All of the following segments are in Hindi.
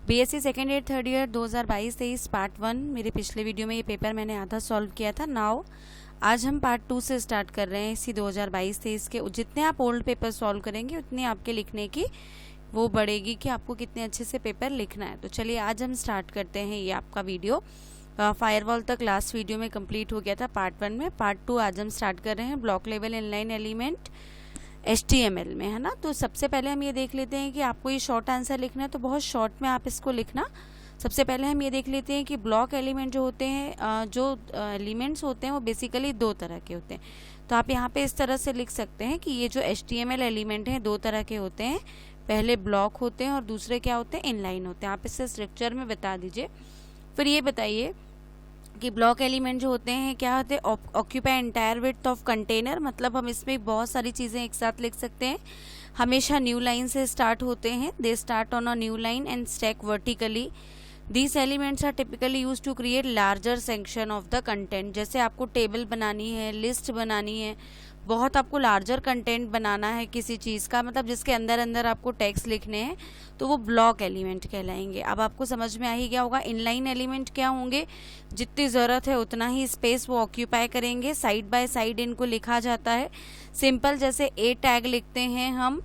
BSc second year third year 2022-23 part 1। मेरे पिछले वीडियो में ये पेपर मैंने आधा सॉल्व किया था। नाउ आज हम पार्ट 2 से स्टार्ट कर रहे हैं। इसी 2022-23 के जितने आप ओल्ड पेपर सॉल्व करेंगे उतनी आपके लिखने की वो बढ़ेगी कि आपको कितने अच्छे से पेपर लिखना है। तो चलिए आज हम स्टार्ट करते हैं। ये आपका वीडियो फायरवॉल तक लास्ट वीडियो में कंप्लीट हो गया था पार्ट 1 में। पार्ट 2 आज हम स्टार्ट कर रहे हैं block level inline element HTML में, है ना। तो सबसे पहले हम ये देख लेते हैं कि आपको ये शॉर्ट आंसर लिखना है, तो बहुत शॉर्ट में आप इसको लिखना। सबसे पहले हम ये देख लेते हैं कि ब्लॉक एलिमेंट जो होते हैं, जो एलिमेंट्स होते हैं वो बेसिकली दो तरह के होते हैं। तो आप यहाँ पे इस तरह से लिख सकते हैं कि ये जो HTML एलिमेंट हैं दो तरह के होते हैं। पहले ब्लॉक होते हैं और दूसरे क्या होते हैं, इनलाइन होते हैं। आप इससे स्ट्रक्चर में बता दीजिए। फिर ये बताइए कि ब्लॉक एलिमेंट जो होते हैं क्या होते हैं, occupy entire width of container, मतलब हम इसमें बहुत सारी चीज़ें एक साथ लिख सकते हैं। हमेशा न्यू लाइन से स्टार्ट होते हैं। They start on a new line and stack vertically. These elements are typically use to create larger section of the content. जैसे आपको टेबल बनानी है, लिस्ट बनानी है, बहुत आपको लार्जर कंटेंट बनाना है किसी चीज़ का, मतलब जिसके अंदर अंदर आपको टेक्स्ट लिखने हैं, तो वो ब्लॉक एलिमेंट कहलाएंगे। अब आपको समझ में आ ही गया होगा। इनलाइन एलिमेंट क्या होंगे, जितनी ज़रूरत है उतना ही स्पेस वो ऑक्यूपाई करेंगे। साइड बाय साइड इनको लिखा जाता है। सिंपल जैसे ए टैग लिखते हैं हम,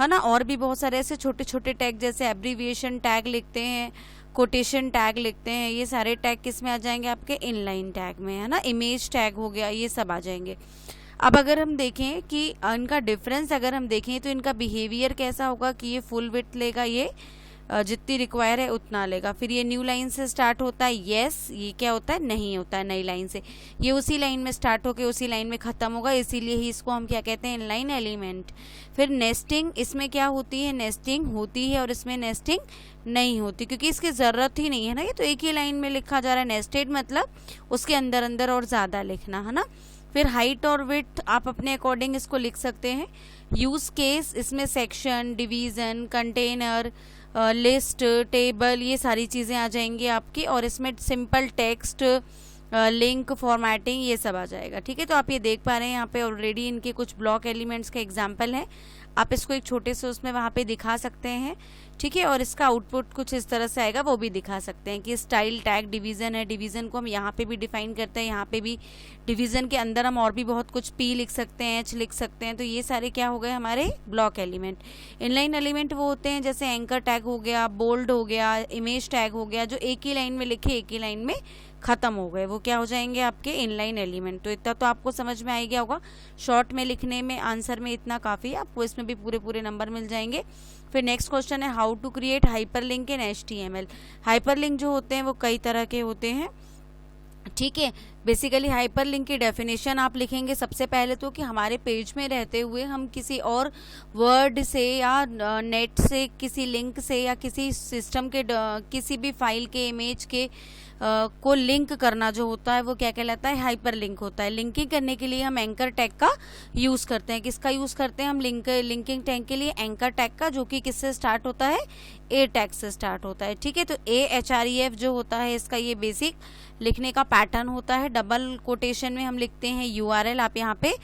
है ना, और भी बहुत सारे ऐसे छोटे छोटे टैग जैसे एब्रीविएशन टैग लिखते हैं, कोटेशन टैग लिखते हैं। ये सारे टैग किस में आ जाएंगे, आपके इनलाइन टैग में, है ना। इमेज टैग हो गया, ये सब आ जाएंगे। अब अगर हम देखें कि इनका डिफरेंस अगर हम देखें तो इनका बिहेवियर कैसा होगा कि ये फुल विड्थ लेगा, ये जितनी रिक्वायर है उतना लेगा। फिर ये न्यू लाइन से स्टार्ट होता है, यस। ये क्या होता है, नहीं होता है नई लाइन से। ये उसी लाइन में स्टार्ट होकर उसी लाइन में ख़त्म होगा, इसीलिए ही इसको हम क्या कहते हैं, इनलाइन एलिमेंट। फिर नेस्टिंग, इसमें क्या होती है, नेस्टिंग होती है और इसमें नेस्टिंग नहीं होती, क्योंकि इसकी ज़रूरत ही नहीं है ना। ये तो एक ही लाइन में लिखा जा रहा है। नेस्टेड मतलब उसके अंदर अंदर और ज़्यादा लिखना, है ना। फिर हाइट और विड्थ आप अपने अकॉर्डिंग इसको लिख सकते हैं। यूज केस, इसमें section, division, container, list, table, ये सारी चीज़ें आ जाएंगी आपकी। और इसमें सिंपल टेक्स्ट, लिंक, फॉर्मेटिंग, ये सब आ जाएगा। ठीक है, तो आप ये देख पा रहे हैं यहाँ पे ऑलरेडी इनके कुछ ब्लॉक एलिमेंट्स का एग्जाम्पल है। आप इसको एक छोटे से उसमें वहाँ पे दिखा सकते हैं। ठीक है, और इसका आउटपुट कुछ इस तरह से आएगा, वो भी दिखा सकते हैं कि स्टाइल टैग डिवीज़न है। डिवीज़न को हम यहाँ पे भी डिफाइन करते हैं, यहाँ पे भी डिवीज़न के अंदर हम और भी बहुत कुछ P लिख सकते हैं, H लिख सकते हैं। तो ये सारे क्या हो गए हमारे ब्लॉक एलिमेंट। इनलाइन एलिमेंट वो होते हैं जैसे एंकर टैग हो गया, बोल्ड हो गया, इमेज टैग हो गया, जो एक ही लाइन में लिखे एक ही लाइन में ख़त्म हो गए, वो क्या हो जाएंगे, आपके इनलाइन एलिमेंट। तो इतना तो आपको समझ में आ गया होगा। शॉर्ट में लिखने में, आंसर में इतना काफ़ी है, आपको इसमें भी पूरे पूरे नंबर मिल जाएंगे। फिर नेक्स्ट क्वेश्चन है how to create hyperlink in HTML। Hyperlink जो होते हैं वो कई तरह के होते हैं। ठीक है, बेसिकली हाइपरलिंक की डेफिनेशन आप लिखेंगे सबसे पहले तो कि हमारे पेज में रहते हुए हम किसी और वर्ड से या नेट से, किसी लिंक से या किसी सिस्टम के किसी भी फाइल के, इमेज के को लिंक करना जो होता है वो क्या कहलाता है, हाइपरलिंक होता है। लिंकिंग करने के लिए हम एंकर टैग का यूज़ करते हैं। किसका यूज़ करते हैं हम लिंकिंग टैग के लिए, एंकर टैग का, जो कि किससे स्टार्ट होता है, ए टैग से स्टार्ट होता है। ठीक है, तो AHREF जो होता है इसका ये बेसिक लिखने का पैटर्न होता है। डबल कोटेशन में हम लिखते हैं URL। आप यहाँ पे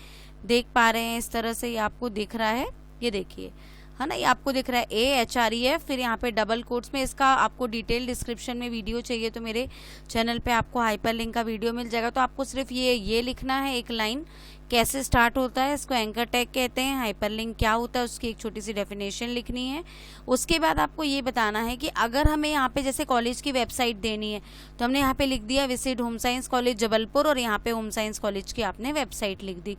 देख पा रहे हैं, इस तरह से ये आपको दिख रहा है, ये देखिए, है ना, ये आपको दिख रहा है AHREF। फिर यहाँ पे डबल कोट्स में, इसका आपको डिटेल डिस्क्रिप्शन में वीडियो चाहिए तो मेरे चैनल पे आपको हाइपरलिंक का वीडियो मिल जाएगा। तो आपको सिर्फ ये लिखना है, एक लाइन कैसे स्टार्ट होता है, इसको एंकर टैग कहते हैं। हाइपरलिंक क्या होता है, उसकी एक छोटी सी डेफिनेशन लिखनी है। उसके बाद आपको ये बताना है कि अगर हमें यहाँ पे जैसे कॉलेज की वेबसाइट देनी है तो हमने यहाँ पे लिख दिया visit home science college Jabalpur, और यहाँ पे होम साइंस कॉलेज की आपने वेबसाइट लिख दी।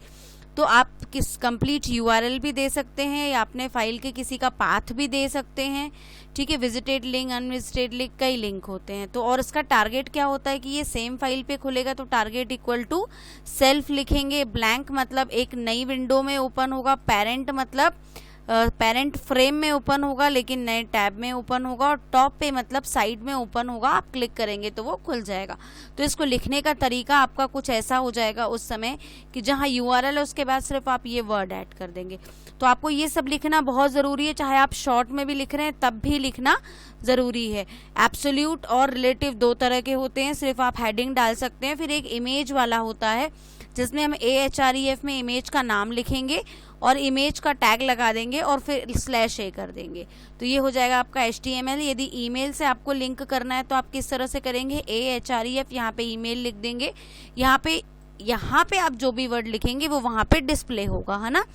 तो आप किस कंप्लीट URL भी दे सकते हैं या अपने फाइल के किसी का पाथ भी दे सकते हैं। ठीक है, विजिटेड लिंक, अनविजिटेड लिंक, कई लिंक होते हैं। तो और इसका टारगेट क्या होता है कि ये सेम फाइल पे खुलेगा, तो टारगेट इक्वल टू सेल्फ लिखेंगे। ब्लैंक मतलब एक नई विंडो में ओपन होगा। पेरेंट मतलब पेरेंट फ्रेम में ओपन होगा लेकिन नए टैब में ओपन होगा। और टॉप पे मतलब साइड में ओपन होगा, आप क्लिक करेंगे तो वो खुल जाएगा। तो इसको लिखने का तरीका आपका कुछ ऐसा हो जाएगा उस समय कि जहाँ URL है उसके बाद सिर्फ आप ये वर्ड ऐड कर देंगे। तो आपको ये सब लिखना बहुत ज़रूरी है, चाहे आप शॉर्ट में भी लिख रहे हैं तब भी लिखना ज़रूरी है। एब्सोल्यूट और रिलेटिव दो तरह के होते हैं, सिर्फ आप हेडिंग डाल सकते हैं। फिर एक इमेज वाला होता है, जिसमें हम AHREF में इमेज का नाम लिखेंगे और इमेज का टैग लगा देंगे और फिर /a कर देंगे। तो ये हो जाएगा आपका HTML। यदि ईमेल से आपको लिंक करना है तो आप किस तरह से करेंगे, AHREF यहाँ पे ईमेल लिख देंगे, यहाँ पे आप जो भी वर्ड लिखेंगे वो वहाँ पे डिस्प्ले होगा, है ना।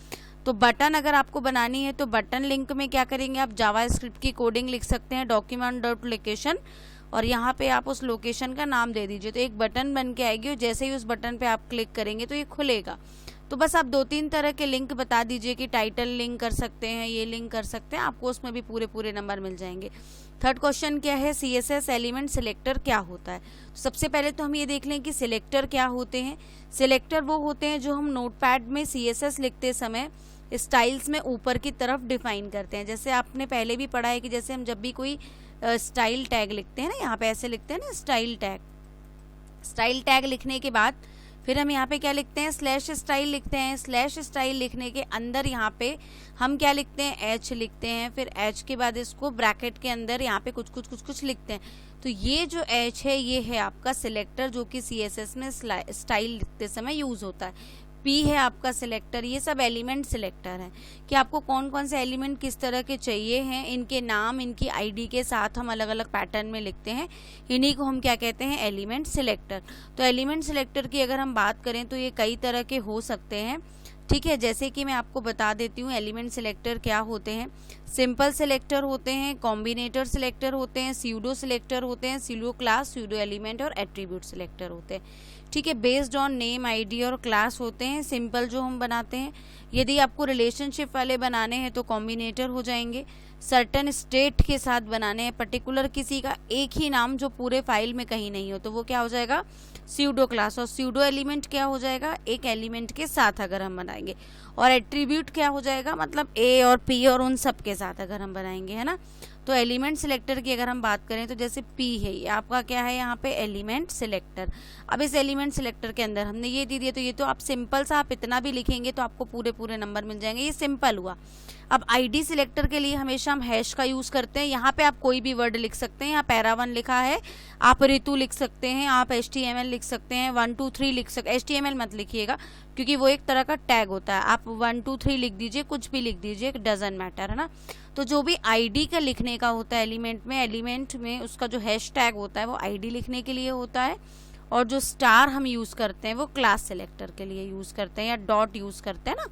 तो बटन अगर आपको बनानी है तो बटन लिंक में क्या करेंगे, आप जावास्क्रिप्ट की कोडिंग लिख सकते हैं, document.location, और यहाँ पे आप उस लोकेशन का नाम दे दीजिए। तो एक बटन बन के आएगी और जैसे ही उस बटन पे आप क्लिक करेंगे तो ये खुलेगा। तो बस आप 2-3 तरह के लिंक बता दीजिए कि टाइटल लिंक कर सकते हैं, ये लिंक कर सकते हैं, आपको उसमें भी पूरे नंबर मिल जाएंगे। थर्ड क्वेश्चन क्या है, CSS एलिमेंट सिलेक्टर क्या होता है। तो सबसे पहले तो हम ये देख लें कि सिलेक्टर क्या होते हैं। सिलेक्टर वो होते हैं जो हम नोटपैड में CSS लिखते समय स्टाइल्स में ऊपर की तरफ डिफाइन करते हैं। जैसे आपने पहले भी पढ़ा है कि जैसे हम जब भी कोई स्टाइल टैग लिखते हैं ना, यहाँ पे ऐसे लिखते हैं ना स्टाइल टैग लिखने के बाद फिर हम यहाँ पे क्या लिखते हैं, /स्टाइल लिखते हैं। /स्टाइल लिखने के अंदर यहाँ पे हम क्या लिखते हैं, H लिखते हैं, फिर H के बाद इसको ब्रैकेट के अंदर यहाँ पे कुछ लिखते हैं। तो ये जो H है ये है आपका सिलेक्टर, जो कि CSS में स्टाइल लिखते समय यूज होता है। P है आपका सिलेक्टर। ये सब एलिमेंट सिलेक्टर हैं कि आपको कौन कौन से एलिमेंट किस तरह के चाहिए हैं, इनके नाम, इनकी ID के साथ हम अलग अलग पैटर्न में लिखते हैं। इन्हीं को हम क्या कहते हैं, एलिमेंट सिलेक्टर। तो एलिमेंट सिलेक्टर की अगर हम बात करें तो ये कई तरह के हो सकते हैं, ठीक है। जैसे कि मैं आपको बता देती हूँ एलिमेंट सिलेक्टर क्या होते हैं। सिंपल सिलेक्टर होते हैं, कॉम्बिनेटर सिलेक्टर होते हैं, स्यूडो सिलेक्टर होते हैं, स्यूडो क्लास, स्यूडो एलिमेंट और एट्रीब्यूट सिलेक्टर होते हैं, ठीक है। बेस्ड ऑन नेम, ID और क्लास होते हैं सिंपल जो हम बनाते हैं। यदि आपको रिलेशनशिप वाले बनाने हैं तो कॉम्बिनेटर हो जाएंगे। सर्टन स्टेट के साथ बनाने हैं, पर्टिकुलर किसी का एक ही नाम जो पूरे फाइल में कहीं नहीं हो, तो वो क्या हो जाएगा, स्यूडो क्लास। और स्यूडो एलिमेंट क्या हो जाएगा, एक एलिमेंट के साथ अगर हम बनाएंगे। और एट्रीब्यूट क्या हो जाएगा, मतलब A और P और उन सब के साथ अगर हम बनाएंगे, है ना। तो एलिमेंट सिलेक्टर की अगर हम बात करें तो जैसे P है, ये आपका क्या है यहाँ पे, एलिमेंट सिलेक्टर। अब इस एलिमेंट सिलेक्टर के अंदर हमने ये दे दिया, तो ये तो आप सिंपल सा आप इतना भी लिखेंगे तो आपको पूरे नंबर मिल जाएंगे, ये सिंपल हुआ। अब ID सिलेक्टर के लिए हमेशा हम हैश का यूज़ करते हैं। यहाँ पे आप कोई भी वर्ड लिख सकते हैं, यहाँ para1 लिखा है, आप ऋतु लिख सकते हैं, आप HTML लिख सकते हैं, 1 2 3 लिख सकते हैं। HTML मत लिखिएगा क्योंकि वो एक तरह का टैग होता है, आप 1 2 3 लिख दीजिए, कुछ भी लिख दीजिए, डजंट मैटर, है ना। तो जो भी ID का लिखने का होता है एलिमेंट में उसका जो हैश टैग होता है वो ID लिखने के लिए होता है, और जो स्टार हम यूज़ करते हैं वो क्लास सिलेक्टर के लिए यूज़ करते हैं, या डॉट यूज़ करते हैं ना,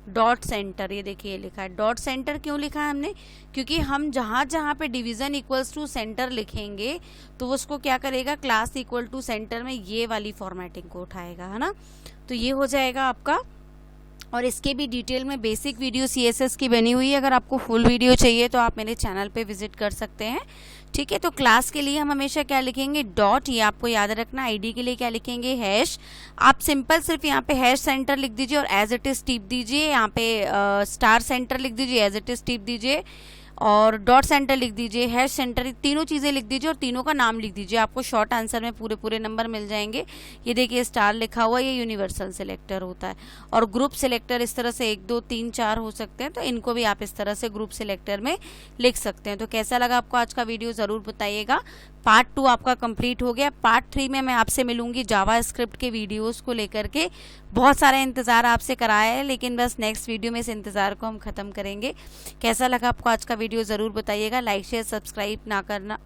डॉट सेंटर। ये देखिए ये लिखा है डॉट सेंटर, क्यों लिखा है हमने, क्योंकि हम जहाँ पे डिवीज़न इक्वल्स टू सेंटर लिखेंगे तो उसको क्या करेगा, क्लास इक्वल टू सेंटर में ये वाली फॉर्मेटिंग को उठाएगा, है ना। तो ये हो जाएगा आपका। और इसके भी डिटेल में बेसिक वीडियो CSS की बनी हुई है, अगर आपको फुल वीडियो चाहिए तो आप मेरे चैनल पे विजिट कर सकते हैं, ठीक है। तो क्लास के लिए हम हमेशा क्या लिखेंगे, डॉट, ये आपको याद रखना। ID के लिए क्या लिखेंगे, हैश। आप सिंपल सिर्फ यहाँ पे हैश सेंटर लिख दीजिए और एज इट इज टिप दीजिए, यहाँ पे स्टार सेंटर लिख दीजिए, एज इट इज टिप दीजिए, और डॉट सेंटर लिख दीजिए, हैश सेंटर, तीनों चीज़ें लिख दीजिए और तीनों का नाम लिख दीजिए, आपको शॉर्ट आंसर में पूरे नंबर मिल जाएंगे। ये देखिए स्टार लिखा हुआ, ये यूनिवर्सल सिलेक्टर होता है। और ग्रुप सिलेक्टर इस तरह से 1 2 3 4 हो सकते हैं, तो इनको भी आप इस तरह से ग्रुप सिलेक्टर में लिख सकते हैं। तो कैसा लगा आपको आज का वीडियो ज़रूर बताइएगा। पार्ट 2 आपका कंप्लीट हो गया। पार्ट 3 में मैं आपसे मिलूंगी जावास्क्रिप्ट के वीडियोस को लेकर के। बहुत सारा इंतज़ार आपसे कराया है, लेकिन बस नेक्स्ट वीडियो में इस इंतज़ार को हम ख़त्म करेंगे। कैसा लगा आपको आज का वीडियो ज़रूर बताइएगा। लाइक शेयर सब्सक्राइब ना करना